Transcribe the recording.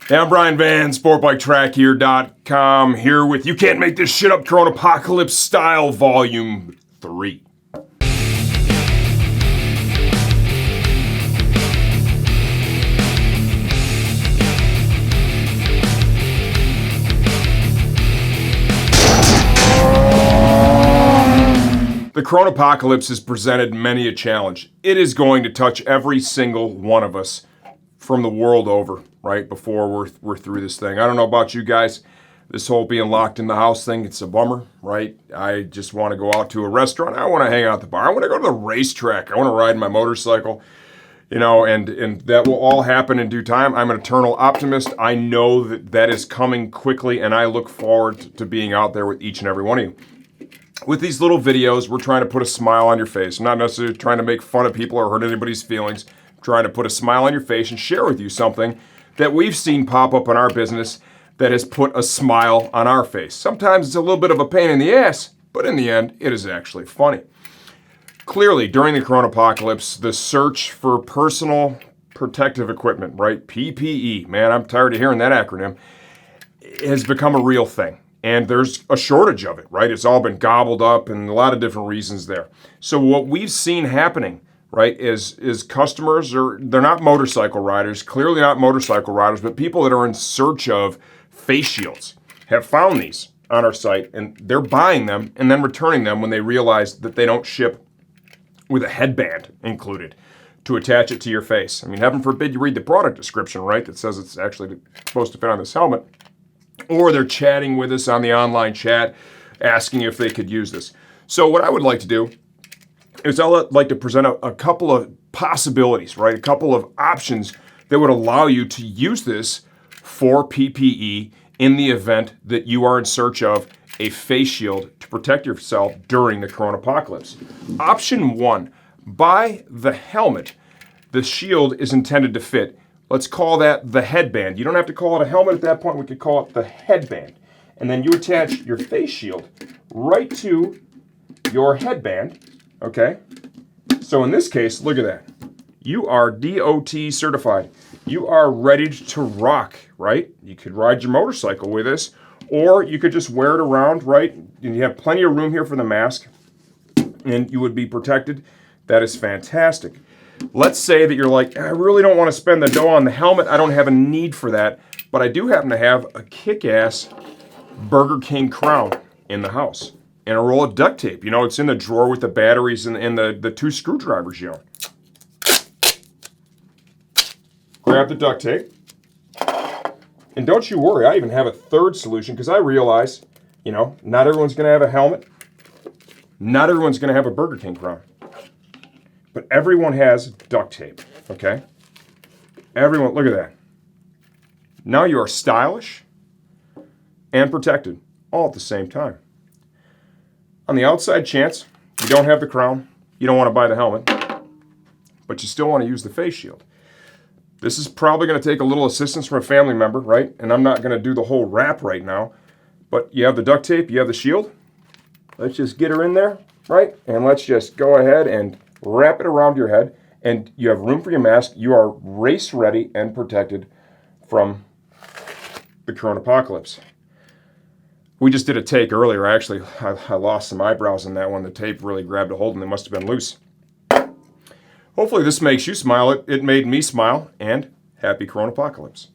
Hey, I'm Brian Van, SportBikeTrackHere.com, here with You Can't Make This Shit Up, Coronapocolypse Style Volume 3. The Coronapocolypse has presented many a challenge. It is going to touch every single one of us from the world over, right, before we're through this thing. I don't know about you guys. This whole being locked in the house thing, it's a bummer, right? I just want to go out to a restaurant. I want to hang out at the bar. I want to go to the racetrack. I want to ride my motorcycle, and that will all happen in due time. I'm an eternal optimist. I know that is coming quickly, and I look forward to being out there with each and every one of you. With these little videos, we're trying to put a smile on your face. I'm not necessarily trying to make fun of people or hurt anybody's feelings. I'm trying to put a smile on your face and share with you something that we've seen pop up in our business that has put a smile on our face. Sometimes it's a little bit of a pain in the ass, but in the end, it is actually funny. Clearly, during the Coronapocolypse, the search for personal protective equipment, right? PPE, man, I'm tired of hearing that acronym, has become a real thing. And there's a shortage of it, right? It's all been gobbled up and a lot of different reasons there. So what we've seen happening, right, is customers they're not motorcycle riders, clearly not motorcycle riders, but people that are in search of face shields have found these on our site, and they're buying them and then returning them when they realize that they don't ship with a headband included to attach it to your face. I mean, heaven forbid you read the product description, right, that says it's actually supposed to fit on this helmet. Or they're chatting with us on the online chat, asking if they could use this. So what I would like to do is I'd like to present a couple of possibilities, right? A couple of options that would allow you to use this for PPE in the event that you are in search of a face shield to protect yourself during the Coronapocolypse. Option 1, buy the helmet. The shield is intended to fit. Let's call that the headband. You don't have to call it a helmet at that point. We could call it the headband. And then you attach your face shield right to your headband, okay? So in this case, look at that. You are DOT certified. You are ready to rock, right? You could ride your motorcycle with this, or you could just wear it around, right? And you have plenty of room here for the mask, and you would be protected. That is fantastic. Let's say that you're like, I really don't want to spend the dough on the helmet. I don't have a need for that, but I do happen to have a kick-ass Burger King crown in the house and a roll of duct tape. You know, it's in the drawer with the batteries and the 2 screwdrivers, Grab the duct tape. And don't you worry, I even have a third solution because I realize, not everyone's going to have a helmet. Not everyone's going to have a Burger King crown. But everyone has duct tape, okay? Everyone, look at that. Now you are stylish and protected all at the same time. On the outside chance, you don't have the crown, you don't want to buy the helmet, but you still want to use the face shield. This is probably going to take a little assistance from a family member, right? And I'm not going to do the whole wrap right now, but you have the duct tape, you have the shield. Let's just get her in there, right? And let's just go ahead and wrap it around your head, and you have room for your mask. You are race ready and protected from the Coronapocolypse. We just did a take earlier. Actually, I lost some eyebrows in that one. The tape really grabbed a hold and they must have been loose. Hopefully this makes you smile. It made me smile, and happy Coronapocolypse.